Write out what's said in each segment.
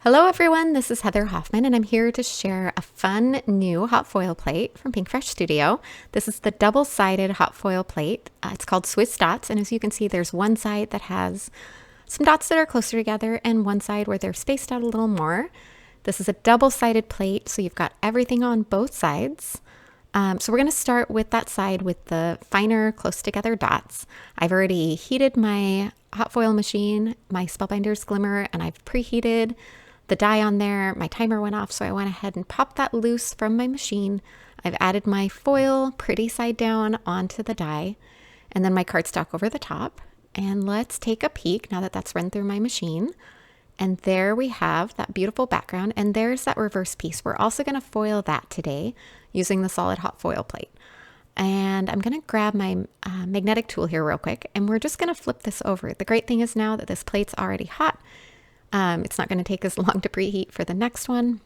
Hello everyone, this is Heather Hoffman and I'm here to share a fun new hot foil plate from Pinkfresh Studio. This is the double-sided hot foil plate. It's called Swiss Dots, and as you can see there's one side that has some dots that are closer together and one side where they're spaced out a little more. This is a double-sided plate, so you've got everything on both sides. So we're going to start with that side with the finer, close together dots. I've already heated my hot foil machine, my Spellbinders Glimmer, and I've preheated the die on there. My timer went off, so I went ahead and popped that loose from my machine. I've added my foil pretty side down onto the die, and then my cardstock over the top. And let's take a peek now that that's run through my machine. And there we have that beautiful background, and there's that reverse piece. We're also going to foil that today using the solid hot foil plate. And I'm going to grab my magnetic tool here real quick, and we're just going to flip this over. The great thing is now that this plate's already hot, it's not going to take as long to preheat for the next one.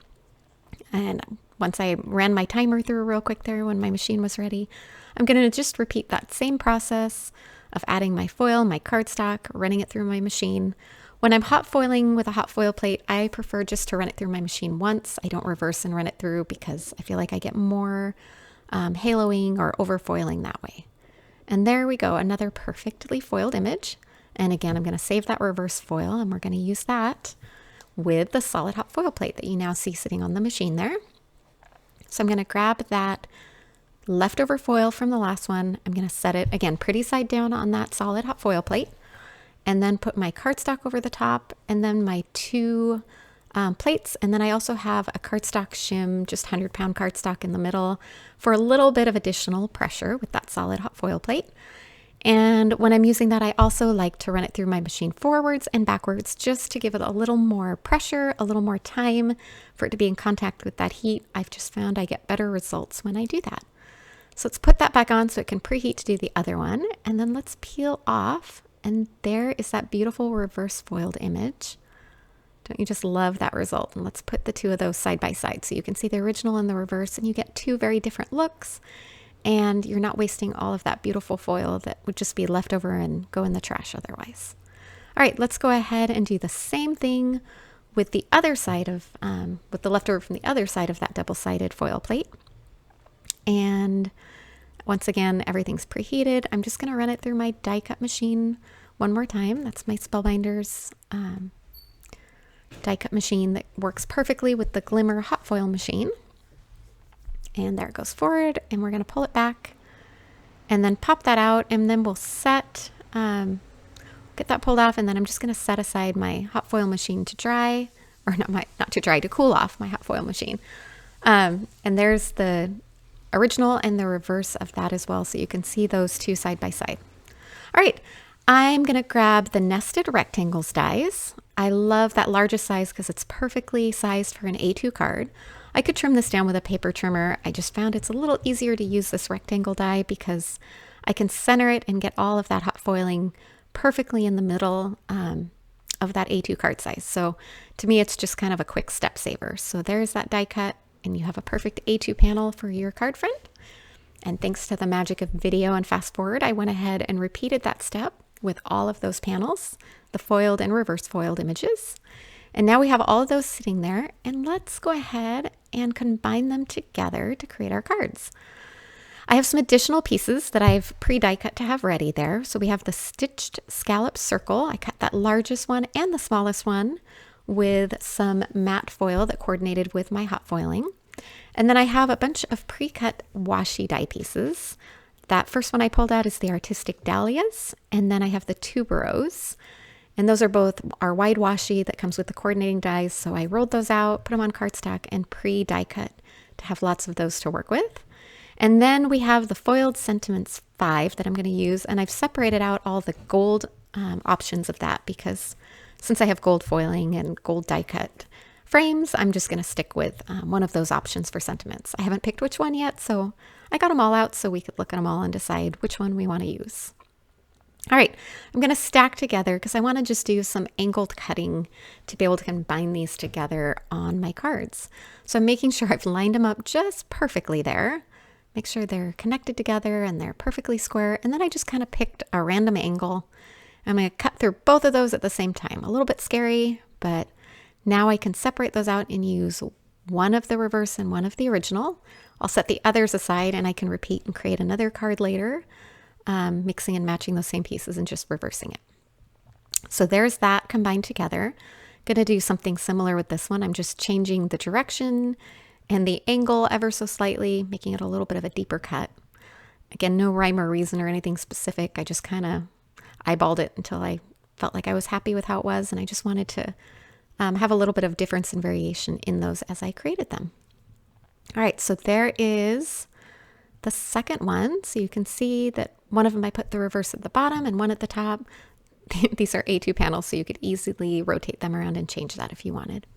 And once I ran my timer through real quick there when my machine was ready, I'm going to just repeat that same process of adding my foil, my cardstock, running it through my machine. When I'm hot foiling with a hot foil plate, I prefer just to run it through my machine once. I don't reverse and run it through because I feel like I get more haloing or over foiling that way. And there we go, another perfectly foiled image. And again, I'm going to save that reverse foil, and we're going to use that with the solid hot foil plate that you now see sitting on the machine there. So I'm going to grab that leftover foil from the last one. I'm going to set it, again, pretty side down on that solid hot foil plate, and then put my cardstock over the top, and then my two plates. And then I also have a cardstock shim, just 100-pound cardstock in the middle for a little bit of additional pressure with that solid hot foil plate. And when I'm using that, I also like to run it through my machine forwards and backwards just to give it a little more pressure, a little more time for it to be in contact with that heat. I've just found I get better results when I do that. So let's put that back on so it can preheat to do the other one. And then let's peel off. And there is that beautiful reverse foiled image. Don't you just love that result? And let's put the two of those side by side so you can see the original and the reverse, and you get two very different looks. And you're not wasting all of that beautiful foil that would just be left over and go in the trash otherwise. All right, let's go ahead and do the same thing with the other side of, with the leftover from the other side of that double-sided foil plate. And once again, everything's preheated. I'm just going to run it through my die cut machine one more time. That's my Spellbinders die cut machine that works perfectly with the Glimmer hot foil machine. And there it goes forward, and we're going to pull it back and then pop that out, and then we'll set, get that pulled off, and then I'm just going to set aside my hot foil machine to dry, or not to dry, to cool off my hot foil machine. And there's the original and the reverse of that as well, so you can see those two side by side. All right, I'm going to grab the nested rectangles dies. I love that largest size because it's perfectly sized for an A2 card. I could trim this down with a paper trimmer. I just found it's a little easier to use this rectangle die because I can center it and get all of that hot foiling perfectly in the middle of that A2 card size. So to me, it's just kind of a quick step saver. So there's that die cut, and you have a perfect A2 panel for your card front. And thanks to the magic of video and fast forward, I went ahead and repeated that step with all of those panels, the foiled and reverse foiled images. And now we have all of those sitting there, and let's go ahead and combine them together to create our cards. I have some additional pieces that I've pre-die cut to have ready there. So we have the stitched scallop circle. I cut that largest one and the smallest one with some matte foil that coordinated with my hot foiling. And then I have a bunch of pre-cut washi die pieces. That first one I pulled out is the artistic Dahlias, and then I have the Tuberose. And those are both our wide washi that comes with the coordinating dies. So I rolled those out, put them on cardstock, and pre-die cut to have lots of those to work with. And then we have the foiled Sentiments 5 that I'm going to use. And I've separated out all the gold options of that because since I have gold foiling and gold die cut frames, I'm just going to stick with one of those options for Sentiments. I haven't picked which one yet, so I got them all out so we could look at them all and decide which one we want to use. All right, I'm going to stack together because I want to just do some angled cutting to be able to combine these together on my cards. So I'm making sure I've lined them up just perfectly there. Make sure they're connected together and they're perfectly square. And then I just kind of picked a random angle. I'm going to cut through both of those at the same time. A little bit scary, but Now I can separate those out and use one of the reverse and one of the original. I'll set the others aside and I can repeat and create another card later, mixing and matching those same pieces and just reversing it. So there's that combined together. Gonna do something similar with this one. I'm just changing the direction and the angle ever so slightly, making it a little bit of a deeper cut. Again, no rhyme or reason or anything specific. I just kind of eyeballed it until I felt like I was happy with how it was, and I just wanted to have a little bit of difference and variation in those as I created them. All right, so there is the second one. So you can see that one of them I put the reverse at the bottom and one at the top. These are A2 panels, so you could easily rotate them around and change that if you wanted.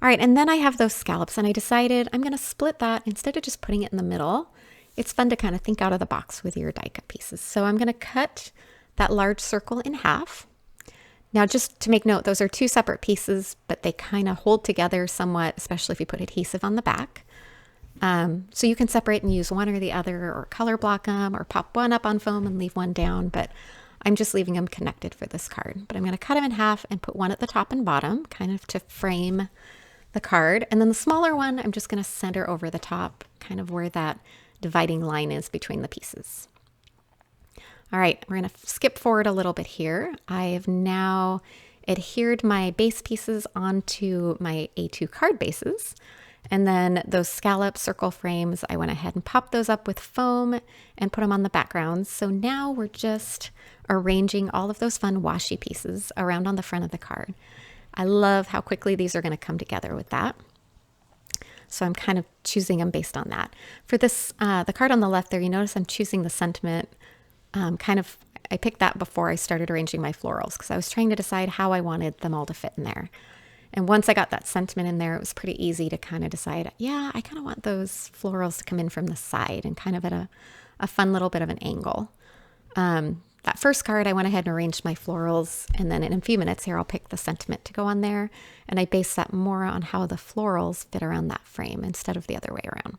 All right, and then I have those scallops, and I decided I'm gonna split that instead of just putting it in the middle. It's fun to kind of think out of the box with your die cut pieces. So I'm gonna cut that large circle in half. Now, just to make note, those are two separate pieces, but they kind of hold together somewhat, especially if you put adhesive on the back. So you can separate and use one or the other, or color block them, or pop one up on foam and leave one down, but I'm just leaving them connected for this card. But I'm gonna cut them in half and put one at the top and bottom, kind of to frame the card. And then the smaller one, I'm just gonna center over the top, kind of where that dividing line is between the pieces. All right, we're gonna skip forward a little bit here. I have now adhered my base pieces onto my A2 card bases. And then those scallop circle frames, I went ahead and popped those up with foam and put them on the backgrounds. So now we're just arranging all of those fun washi pieces around on the front of the card. I love how quickly these are gonna come together with that. So I'm kind of choosing them based on that. For this, the card on the left there, you notice I'm choosing the sentiment. I picked that before I started arranging my florals because I was trying to decide how I wanted them all to fit in there. And once I got that sentiment in there, it was pretty easy to kind of decide, yeah, I kind of want those florals to come in from the side and kind of at a fun little bit of an angle. That first card, I went ahead and arranged my florals, and then in a few minutes here, I'll pick the sentiment to go on there, and I base that more on how the florals fit around that frame instead of the other way around.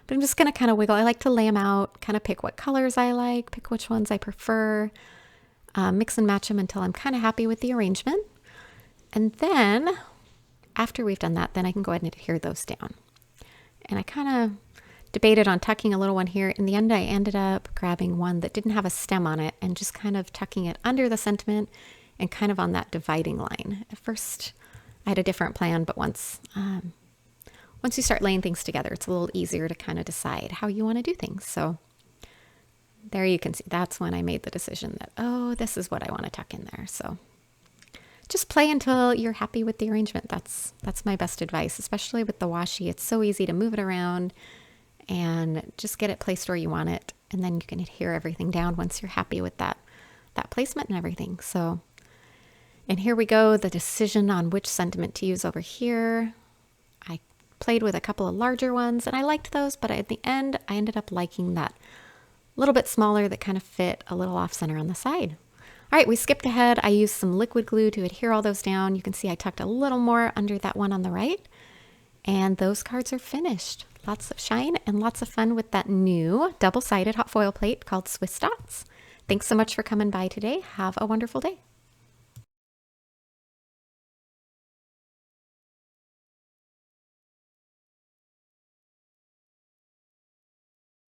But I'm just gonna kind of wiggle. I like to lay them out, kind of pick what colors I like, pick which ones I prefer, mix and match them until I'm kind of happy with the arrangement. And then after we've done that, then I can go ahead and adhere those down. And I kind of debated on tucking a little one here. In the end, I ended up grabbing one that didn't have a stem on it and just kind of tucking it under the sentiment and kind of on that dividing line. At first, I had a different plan, but once you start laying things together, it's a little easier to kind of decide how you want to do things. So there you can see, that's when I made the decision that, oh, this is what I want to tuck in there. So just play until you're happy with the arrangement. That's my best advice, especially with the washi. It's so easy to move it around and just get it placed where you want it. And then you can adhere everything down once you're happy with that placement and everything. So, and here we go, the decision on which sentiment to use over here. I played with a couple of larger ones and I liked those, but at the end, I ended up liking that little bit smaller that kind of fit a little off center on the side. All right, we skipped ahead. I used some liquid glue to adhere all those down. You can see I tucked a little more under that one on the right, and those cards are finished. Lots of shine and lots of fun with that new double-sided hot foil plate called Swiss Dots. Thanks so much for coming by today. Have a wonderful day.